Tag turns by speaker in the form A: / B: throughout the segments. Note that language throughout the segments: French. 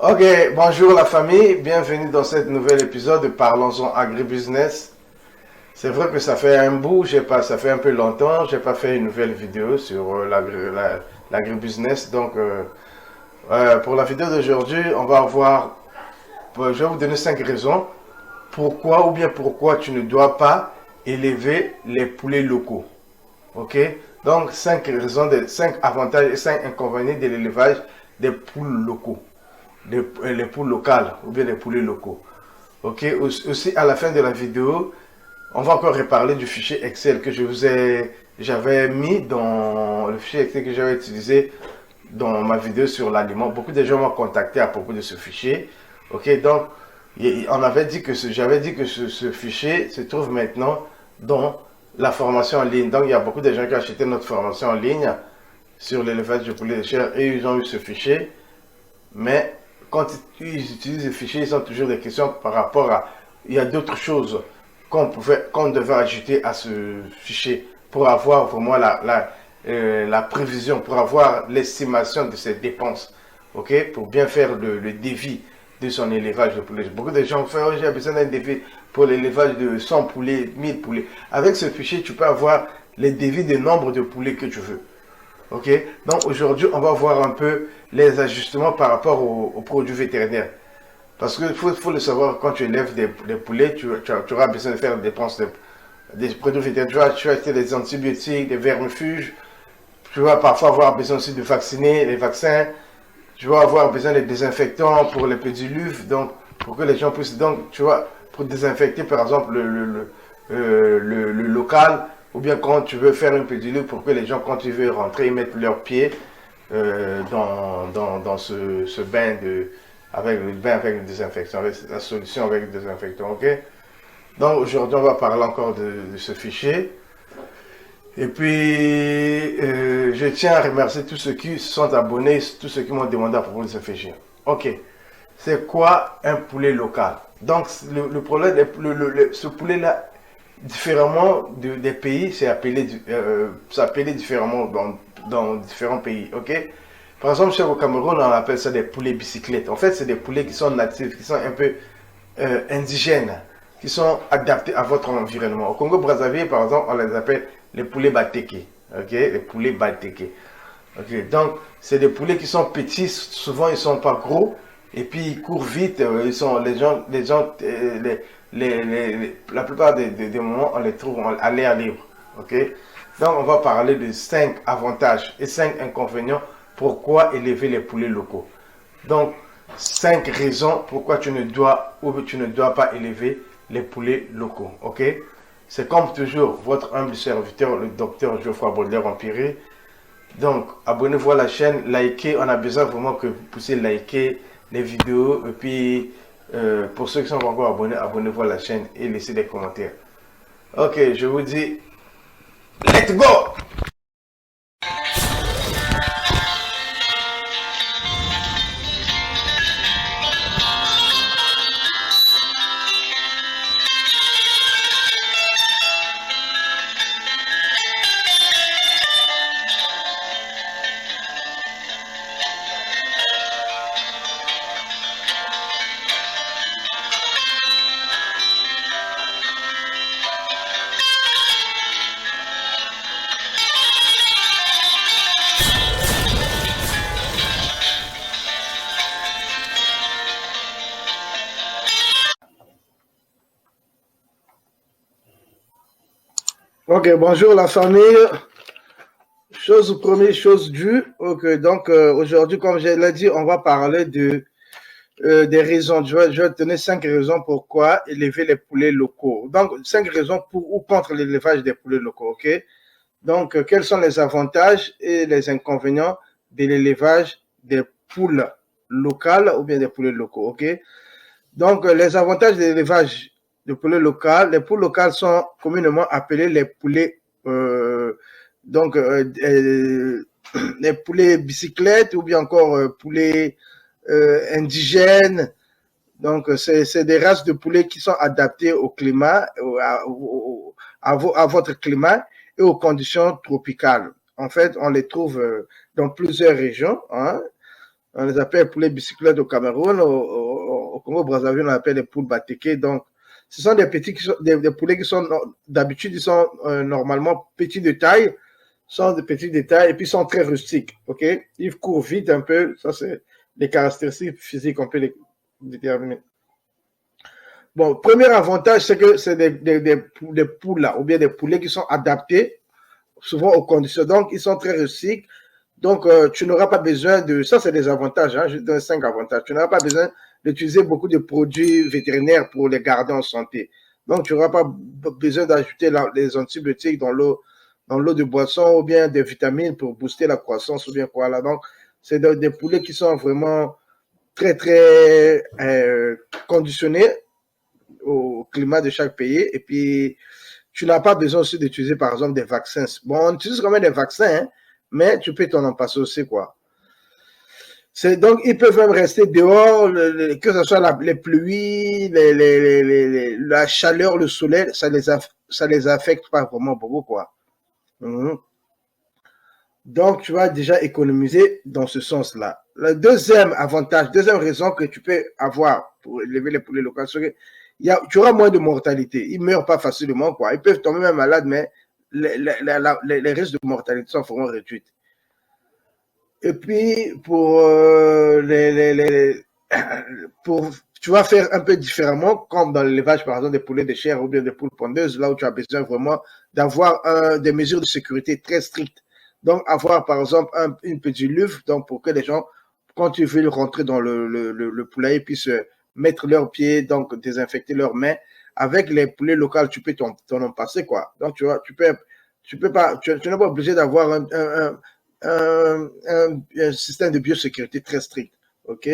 A: Ok, bonjour la famille, bienvenue dans cet nouvel épisode de Parlons-en Agribusiness. C'est vrai que ça fait un bout, ça fait un peu longtemps, j'ai pas fait une nouvelle vidéo sur l'agribusiness. Donc, pour la vidéo d'aujourd'hui, je vais vous donner 5 raisons pourquoi tu ne dois pas élever les poulets locaux. Ok, donc 5 avantages et 5 inconvénients de l'élevage des poules locaux, les poules locales ou bien les poulets locaux. Ok, aussi à la fin de la vidéo, on va encore reparler du fichier Excel que j'avais mis dans le fichier Excel que j'avais utilisé dans ma vidéo sur l'aliment. Beaucoup de gens m'ont contacté à propos de ce fichier. Ok, donc j'avais dit que ce fichier se trouve maintenant dans la formation en ligne. Donc il y a beaucoup de gens qui ont acheté notre formation en ligne sur l'élevage de poulet de chair et ils ont eu ce fichier. Mais quand ils utilisent le fichier, ils ont toujours des questions par rapport à... Il y a d'autres choses qu'on devait ajouter à ce fichier pour avoir vraiment la prévision, pour avoir l'estimation de ses dépenses, ok, pour bien faire le devis de son élevage de poulets. Beaucoup de gens font, oh, j'ai besoin d'un devis pour l'élevage de 100 poulets, 1000 poulets. Avec ce fichier, tu peux avoir les devis de nombre de poulets que tu veux. Ok, donc aujourd'hui, on va voir un peu les ajustements par rapport aux produits vétérinaires. Parce qu'il faut le savoir, quand tu élèves des poulets, tu auras besoin de faire des dépenses des produits vétérinaires. Tu vas acheter des antibiotiques, des vermifuges. Tu vas parfois avoir besoin aussi de vacciner, les vaccins. Tu vas avoir besoin de désinfectants pour les pédiluves, donc pour que les gens puissent, donc tu vois, pour désinfecter par exemple le local, ou bien quand tu veux faire une pédiluve pour que les gens, quand ils veulent rentrer, ils mettent leurs pieds dans ce bain avec le bain avec le désinfectant, avec la solution avec le désinfectant, ok? Donc aujourd'hui, on va parler encore de ce fichier. Et puis, je tiens à remercier tous ceux qui se sont abonnés, tous ceux qui m'ont demandé à propos de ce fichier. Ok, c'est quoi un poulet local? Donc, le problème, ce poulet-là, différemment des pays, c'est appelé différemment dans différents pays, ok? Par exemple, chez au Cameroun, on appelle ça des poulets bicyclettes. En fait, c'est des poulets qui sont natifs, qui sont un peu indigènes, qui sont adaptés à votre environnement. Au Congo-Brazzaville, par exemple, on les appelle les poulets bateke. Ok, les poulets bateke. Ok, donc c'est des poulets qui sont petits, souvent ils sont pas gros, et puis ils courent vite. La plupart des moments, on les trouve à l'air libre. Ok, donc on va parler de 5 avantages et 5 inconvénients pourquoi élever les poulets locaux. Donc 5 raisons pourquoi tu ne dois ou tu ne dois pas élever les poulets locaux. Ok, c'est comme toujours votre humble serviteur, le docteur Geoffroy Baudelaire-Empiré. Donc, abonnez-vous à la chaîne, likez. On a besoin vraiment que vous puissiez liker les vidéos. Et puis, pour ceux qui sont pas encore abonnés, abonnez-vous à la chaîne et laissez des commentaires. Ok, je vous dis, let's go! Ok, bonjour la famille. Chose première, chose due. Ok, donc aujourd'hui, comme je l'ai dit, on va parler des raisons. Je vais te donner 5 raisons pourquoi élever les poulets locaux. Donc, 5 raisons pour ou contre l'élevage des poulets locaux. Ok. Donc, quels sont les avantages et les inconvénients de l'élevage des poules locales ou bien des poulets locaux. Ok. Donc, les avantages de l'élevage de poulets locaux, les poules locales sont communément appelées les poulets, donc, les poulets bicyclettes ou bien encore poulets indigènes. Donc, c'est des races de poulets qui sont adaptées au climat, à votre climat et aux conditions tropicales. En fait, on les trouve dans plusieurs régions. Hein. On les appelle poulets bicyclettes au Cameroun. Au Congo-Brazzaville, on les appelle les poules bateke. Donc, ce sont des petits des poulets qui sont, d'habitude, ils sont normalement petits de taille, sont de petits de taille et puis sont très rustiques. Ok, ils courent vite un peu. Ça, c'est les caractéristiques physiques qu'on peut les déterminer. Bon, premier avantage, c'est que c'est des poules là, ou bien des poulets qui sont adaptés souvent aux conditions. Donc, ils sont très rustiques. Donc, tu n'auras pas besoin de... Ça, c'est des avantages. Hein, je donne 5 avantages. Tu n'auras pas besoin d'utiliser beaucoup de produits vétérinaires pour les garder en santé. Donc, tu n'auras pas besoin d'ajouter les antibiotiques dans l'eau de boisson ou bien des vitamines pour booster la croissance ou bien quoi là. Donc, c'est des poulets qui sont vraiment très, très conditionnés au climat de chaque pays. Et puis, tu n'as pas besoin aussi d'utiliser, par exemple, des vaccins. Bon, on utilise quand même des vaccins, hein, mais tu peux t'en en passer aussi, quoi. Donc, ils peuvent même rester dehors, que ce soit les pluies, la chaleur, le soleil, ça les affecte pas vraiment beaucoup, quoi. Donc, tu vas déjà économiser dans ce sens-là. Le deuxième avantage, deuxième raison que tu peux avoir pour élever les poulets locaux, c'est que tu auras moins de mortalité. Ils ne meurent pas facilement, quoi. Ils peuvent tomber même malades, mais les risques de mortalité sont vraiment réduits. Et puis, tu vas faire un peu différemment, comme dans l'élevage, par exemple, des poulets de chair ou bien des poules pondeuses, là où tu as besoin vraiment d'avoir des mesures de sécurité très strictes. Donc, avoir, par exemple, une petite luve, donc pour que les gens, quand ils veulent rentrer dans le poulailler, puissent mettre leurs pieds, donc désinfecter leurs mains. Avec les poulets locaux, tu peux t'en en passer, quoi. Donc, tu n'es pas obligé d'avoir un système de biosécurité très strict. OK?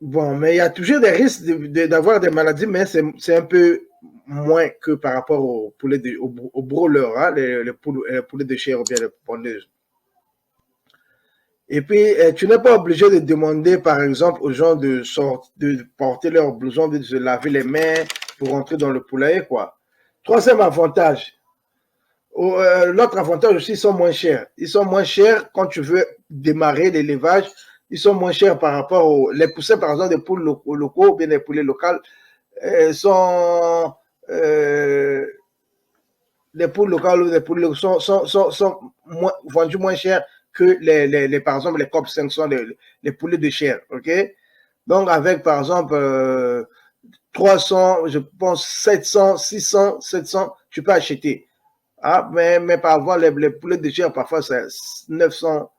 A: Bon, mais il y a toujours des risques d'avoir des maladies, mais c'est un peu moins que par rapport aux poulets aux broilers, hein, les poulets de chair ou bien les pondeuses. Et puis, tu n'es pas obligé de demander, par exemple, aux gens de porter leur blouson, de se laver les mains pour rentrer dans le poulailler, quoi. Troisième avantage. L'autre avantage aussi, ils sont moins chers. Ils sont moins chers quand tu veux démarrer l'élevage. Ils sont moins chers par rapport les poussins, par exemple, des poules locaux ou bien des poulets locales. sont les poules locales ou les poules locales sont vendues moins chères que par exemple, les COP 500, les poulets de chair. OK? Donc, avec, par exemple, 300, je pense 700, 600, 700, tu peux acheter. Ah, mais par avoir les poulets de chair, parfois, c'est 900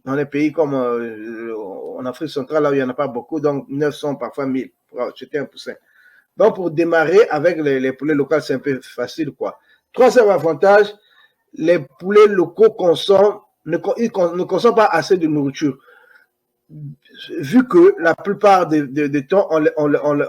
A: dans les pays comme en Afrique centrale, là où il n'y en a pas beaucoup, donc 900, parfois 1000 pour acheter un poussin. Donc, pour démarrer avec les poulets locaux, c'est un peu facile, quoi. Troisième avantage, les poulets locaux ne consomment pas assez de nourriture. Vu que la plupart des temps, on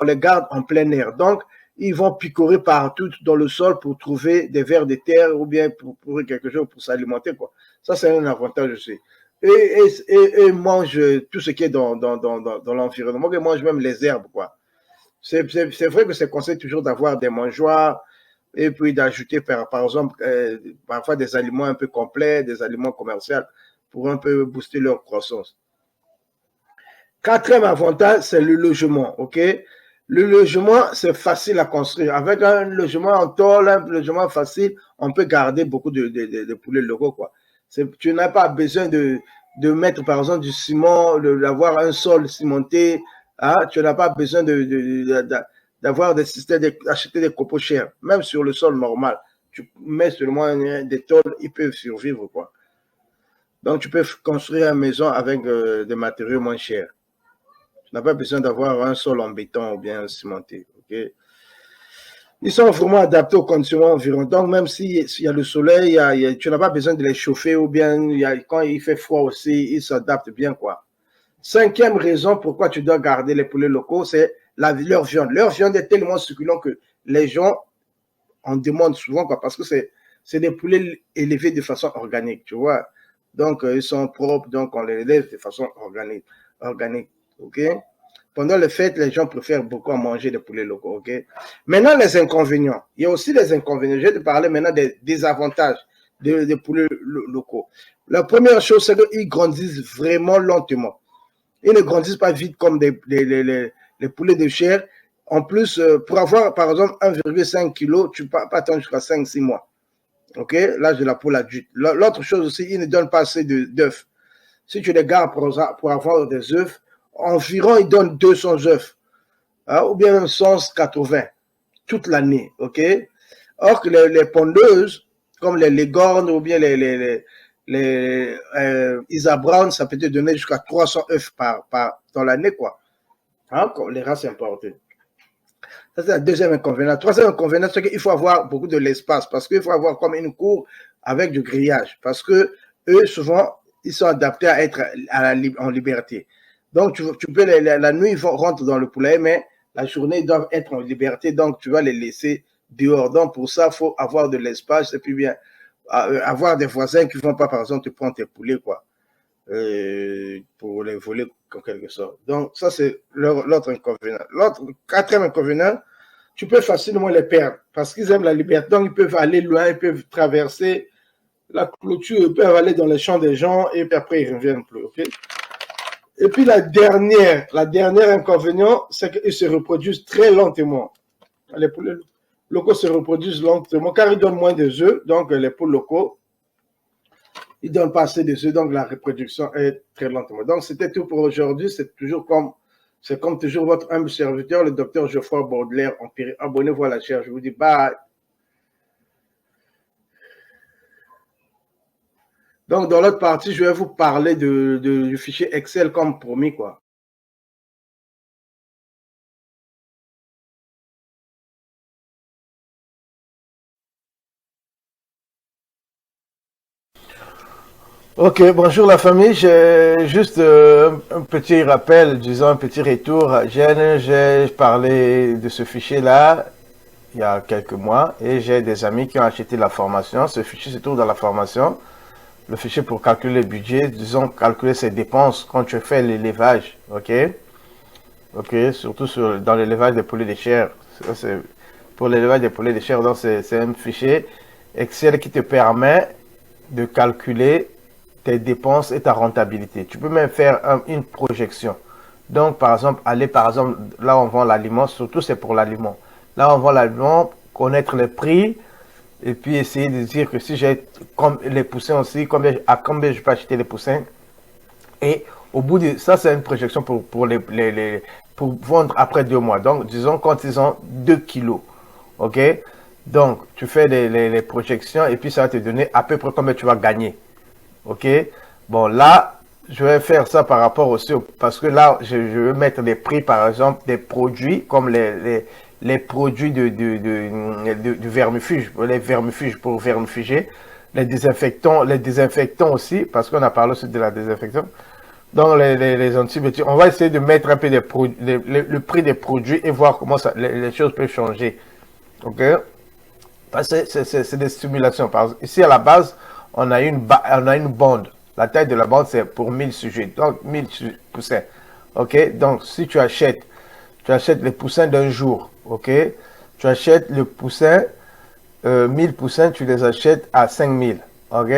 A: les garde en plein air. Donc, ils vont picorer partout dans le sol pour trouver des vers de terre ou bien pour quelque chose pour s'alimenter, quoi. Ça, c'est un avantage aussi. Et mangent tout ce qui est dans l'environnement. Ils mangent même les herbes, quoi. C'est vrai que c'est conseillé toujours d'avoir des mangeoires et puis d'ajouter, par exemple, parfois des aliments un peu complets, des aliments commerciaux pour un peu booster leur croissance. Quatrième avantage, c'est le logement, OK? Le logement, c'est facile à construire. Avec un logement en tôle, un logement facile, on peut garder beaucoup de poulets locaux, quoi. Tu n'as pas besoin de mettre, par exemple, du ciment, d'avoir un sol cimenté. Hein? Tu n'as pas besoin d'avoir des systèmes, d'acheter des copeaux chers. Même sur le sol normal, tu mets seulement des tôles, ils peuvent survivre, quoi. Donc, tu peux construire une maison avec des matériaux moins chers. Tu n'as pas besoin d'avoir un sol en béton ou bien cimenté. Okay? Ils sont vraiment adaptés aux conditions environnantes. Donc, même s'il y a le soleil, tu n'as pas besoin de les chauffer ou bien quand il fait froid aussi, ils s'adaptent bien, quoi. Cinquième raison pourquoi tu dois garder les poulets locaux, c'est leur viande. Leur viande est tellement succulente que les gens en demandent souvent, quoi, parce que c'est des poulets élevés de façon organique, tu vois. Donc, ils sont propres, donc on les élève de façon organique. OK? Pendant les fêtes, les gens préfèrent beaucoup manger des poulets locaux. OK? Maintenant, les inconvénients. Il y a aussi les inconvénients. Je vais te parler maintenant des désavantages
B: des poulets locaux. La première chose, c'est qu'ils grandissent vraiment lentement. Ils ne grandissent pas vite comme les poulets de chair. En plus, pour avoir, par exemple, 1,5 kg, tu ne peux pas attendre jusqu'à 5-6 mois. OK? L'âge de la poule adulte. L'autre chose aussi, ils ne donnent pas assez d'œufs. Si tu les gardes pour avoir des œufs, environ, ils donnent 200 œufs. Hein, ou bien même 180 toute l'année. OK? Or que les pondeuses, comme les Leghorn ou bien les Isa Brown, ça peut te donner jusqu'à 300 œufs dans l'année, quoi. Hein, les races importées. Ça, c'est le deuxième inconvénient. Le troisième inconvénient, c'est qu'il faut avoir beaucoup de l'espace parce qu'il faut avoir comme une cour avec du grillage parce que eux, souvent, ils sont adaptés à être en liberté. Donc, tu peux, la nuit, ils rentrent dans le poulailler, mais la journée, ils doivent être en liberté. Donc, tu vas les laisser dehors. Donc, pour ça, il faut avoir de l'espace et puis bien avoir des voisins qui ne vont pas, par exemple, te prendre tes poulets, quoi, pour les voler en quelque sorte. Donc, ça, c'est l'autre inconvénient. L'autre, quatrième inconvénient, tu peux facilement les perdre parce qu'ils aiment la liberté. Donc, ils peuvent aller loin, ils peuvent traverser la clôture, ils peuvent aller dans les champs des gens et puis après, ils ne reviennent plus. Okay? Et puis, la dernière inconvénient, c'est qu'ils se reproduisent très lentement. Les poulets locaux se reproduisent lentement car ils donnent moins de œufs. Donc, les poules locaux, ils ne donnent pas assez de œufs. Donc, la reproduction est très lentement. Donc, c'était tout pour aujourd'hui. C'est comme toujours votre humble serviteur, le docteur Geoffroy Baudelaire. Abonnez-vous à la chaîne. Je vous dis bye. Donc, dans l'autre partie, je vais vous parler du fichier Excel comme promis, quoi.
A: Ok, bonjour la famille. J'ai juste un petit rappel, disons un petit retour. J'ai parlé de ce fichier-là il y a quelques mois et j'ai des amis qui ont acheté la formation. Ce fichier se trouve dans la formation. Le fichier pour calculer le budget, disons calculer ses dépenses quand tu fais l'élevage. Ok, ok, surtout dans l'élevage des poulets de chair. Pour l'élevage des poulets de chair, donc c'est un fichier Excel qui te permet de calculer tes dépenses et ta rentabilité. Tu peux même faire une projection. Donc, par exemple, là on vend l'aliment, surtout c'est pour l'aliment. Là on vend l'aliment, connaître les prix, et puis essayer de dire que si j'ai comme les poussins aussi, à combien je peux acheter les poussins. Et au bout de ça, c'est une projection pour vendre après 2 mois. Donc, disons quand ils ont 2 kilos. OK? Donc, tu fais les projections et puis ça va te donner à peu près combien tu vas gagner. OK? Bon, là, je vais faire ça par rapport aussi, parce que là, je vais mettre des prix, par exemple, des produits, comme les produits du vermifuge, les vermifuges pour vermifuger, les désinfectants aussi, parce qu'on a parlé aussi de la désinfection. Donc, les antibiotiques, on va essayer de mettre un peu le prix des produits et voir comment les choses peuvent changer. OK? Parce que c'est des simulations. Ici, à la base, on a une bande. La taille de la bande, c'est pour 1000 sujets. Donc, 1000 poussins. OK? Donc, si tu achètes les poussins d'un jour. OK? Tu achètes le poussin, 1000 poussins, tu les achètes à 5000. OK?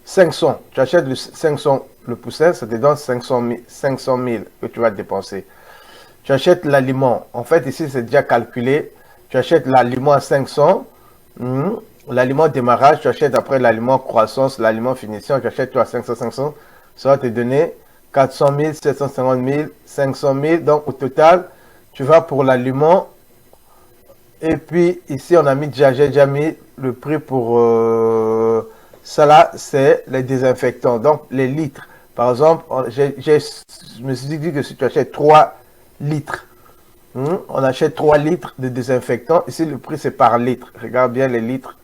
A: 500. Tu achètes le 500 le poussin, ça te donne 500 000 que tu vas dépenser. Tu achètes l'aliment. En fait, ici, c'est déjà calculé. Tu achètes l'aliment à 500. L'aliment démarrage, tu achètes après l'aliment croissance, l'aliment finition, tu achètes toi à 500. Ça va te donner 400 000, 750 000, 500 000. Donc, au total, tu vas pour l'aliment. Et puis, ici, j'ai déjà mis le prix pour ça là, c'est les désinfectants. Donc, les litres. Par exemple, je me suis dit que si tu achètes 3 litres, on achète 3 litres de désinfectant. Ici, le prix, c'est par litre. Regarde bien les litres.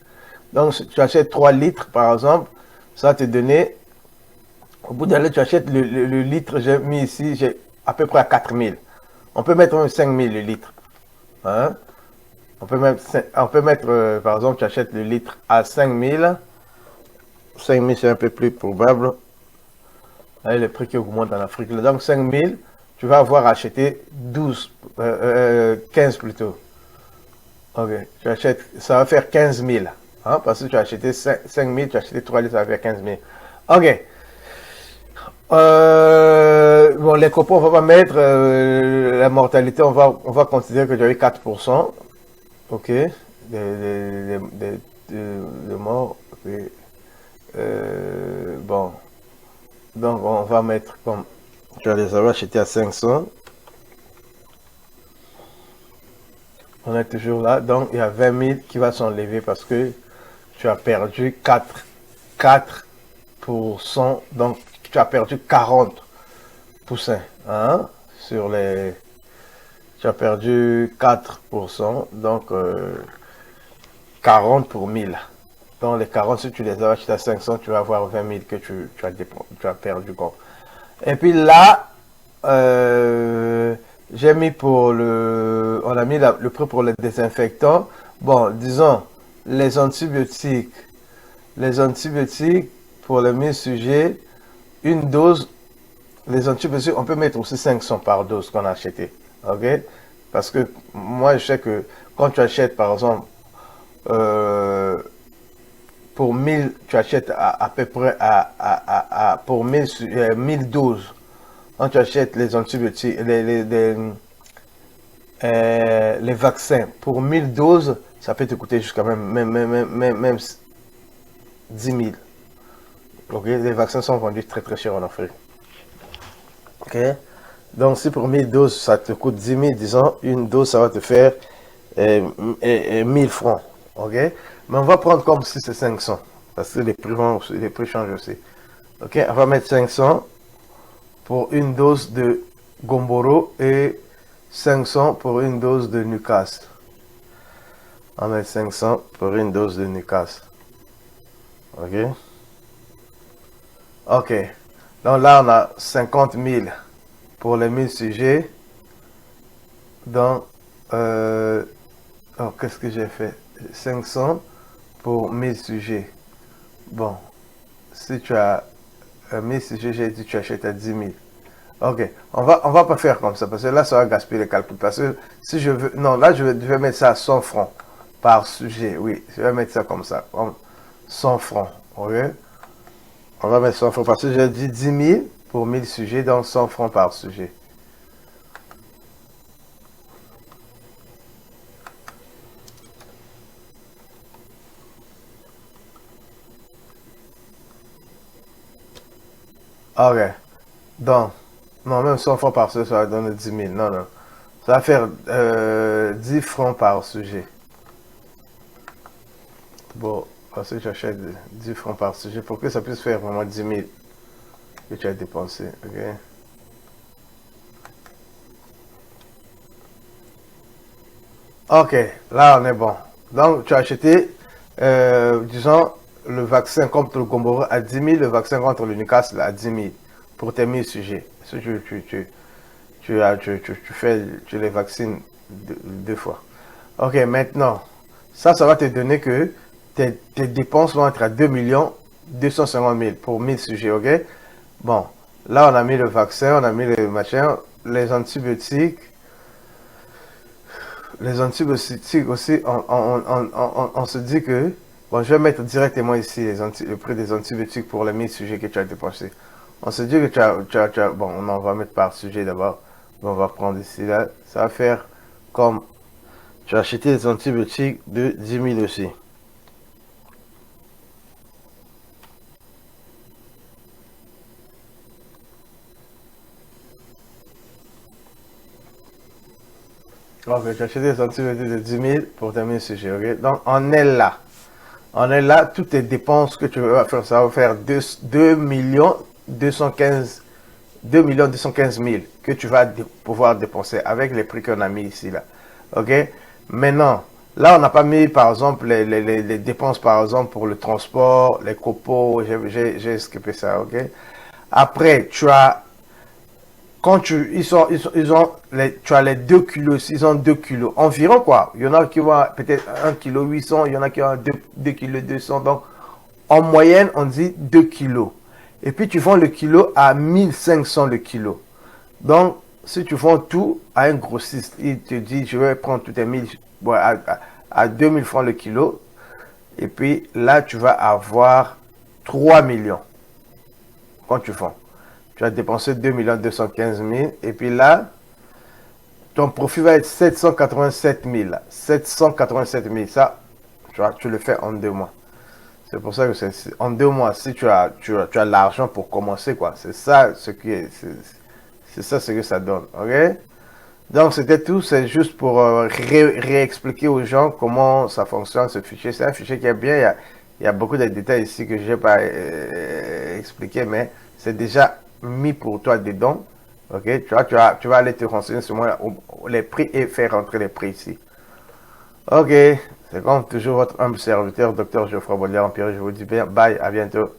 A: Donc, si tu achètes 3 litres, par exemple, ça va te donner, au bout d'un litre, tu achètes le litre, j'ai mis ici, j'ai à peu près à 4000. On peut mettre même 5000 le litre. Hein? On peut mettre, par exemple, tu achètes le litre à 5000. 5000, c'est un peu plus probable. Allez, les prix qui augmentent en Afrique. Donc, 5000, tu vas avoir acheté 15 plutôt. Ok, tu achètes, ça va faire 15 000. Hein, parce que tu as acheté 5 000, tu as acheté 3 litres, ça va faire 15 000. Ok. Bon, les copeaux, on va pas mettre la mortalité, on va considérer que tu as eu 4%. Ok. De morts. Okay. Bon. Donc, on va mettre comme tu as les avoir achetés à 500. On est toujours là. Donc, il y a 20 000 qui va s'enlever parce que tu as perdu 4%. Donc, tu as perdu 40 poussins. Hein, sur les... Tu as perdu 4%. Donc, 40 pour 1000. Donc, les 40, si tu les as achetés à 500, tu vas avoir 20 000 que tu as perdu. Quoi. Et puis là, j'ai mis pour le... On a mis le prix pour les désinfectants. Bon, disons, les antibiotiques. Les antibiotiques, pour les 1000 sujets, une dose, les antibiotiques, on peut mettre aussi 500 par dose qu'on a acheté. Ok? Parce que moi, je sais que quand tu achètes, par exemple, pour 1000, tu achètes à peu près pour 1000 doses. Quand tu achètes les antibiotiques, les vaccins, pour 1000 doses, ça peut te coûter jusqu'à même 10 000. Ok, les vaccins sont vendus très très cher en Afrique. Ok, donc si pour 1000 doses, ça te coûte 10 000, disons, une dose, ça va te faire 1000 francs. Ok, mais on va prendre comme si c'est 500, parce que les prix changent aussi. Ok, on va mettre 500 pour une dose de Gomboro et 500 pour une dose de Newcastle. On va mettre 500 pour une dose de Newcastle. Ok. Ok. Donc là, on a 50 000 pour les 1000 sujets. Donc, qu'est-ce que j'ai fait? 500 pour 1000 sujets. Bon, si tu as 1000 sujets, j'ai dit tu achètes à 10 000. Ok, on va pas faire comme ça, parce que là, ça va gaspiller les calculs. Parce que si je veux... Non, là, je vais mettre ça à 100 francs par sujet. Oui, je vais mettre ça comme ça, comme 100 francs. Ok? On va mettre 100 francs parce que j'ai dit 10 000 pour 1000 sujets, donc 100 francs par sujet. Ok, donc, non, même 100 francs par sujet, ça va donner 10 000. Non, non. Ça va faire 10 francs par sujet. Bon, parce que j'achète 10 francs par sujet pour que ça puisse faire vraiment 10 000 que tu as dépensé. Ok. Ok, là on est bon. Donc tu as acheté, disons, le vaccin contre le Gomboro à 10 000, le vaccin contre le Newcastle à 10 000 pour tes 1000 sujets. Si tu les vaccines deux fois. Ok, maintenant, ça va te donner que tes dépenses vont être à 2 250 000 pour 1000 sujets, ok? Bon, là on a mis le vaccin, on a mis les machins, les antibiotiques. Les antibiotiques aussi, on se dit que, bon, je vais mettre directement ici le prix des antibiotiques pour les 1000 sujets que tu as dépensés. On se dit que bon, on va mettre par sujet d'abord. On va prendre ici, là. Ça va faire comme, tu as acheté des antibiotiques de 10 000 aussi. Ok, tu as acheté des antibiotiques de 10 000 pour tes 1000 sujets, ok? Donc, on est là. On est là, toutes tes dépenses que tu vas faire, ça va faire 2 215 000 que tu vas pouvoir dépenser avec les prix qu'on a mis ici, là. Ok? Maintenant, là, on n'a pas mis, par exemple, les dépenses, par exemple, pour le transport, les copeaux, j'ai skippé ça, ok? Après, tu as, quand tu as les 2 kilos, ils ont 2 kilos, environ quoi. Il y en a qui vont peut-être 1,8 kg, il y en a qui ont 2 kg 200. Donc, en moyenne, on dit 2 kilos. Et puis, tu vends le kilo à 1500 le kilo. Donc, si tu vends tout à un grossiste, il te dit, je vais prendre tous tes 1000, à 2000 francs le kilo. Et puis là, tu vas avoir 3 millions. Quand tu vends, tu as dépensé 2 215 000. Et puis là, ton profit va être 787 000. 787 000, ça, tu le fais en 2 mois. C'est pour ça que c'est en 2 mois, si tu as l'argent pour commencer, quoi. C'est ça ce c'est ça ce que ça donne, ok? Donc c'était tout, c'est juste pour réexpliquer aux gens comment ça fonctionne ce fichier. C'est un fichier qui est bien, il y a beaucoup de détails ici que je n'ai pas expliqué, mais c'est déjà mis pour toi dedans. Ok, tu vas aller te renseigner sur moi, les prix et faire rentrer les prix ici. Ok, c'est comme toujours votre humble serviteur, Dr Geoffroy Baudelaire Empire. Je vous dis bien, bye, à bientôt.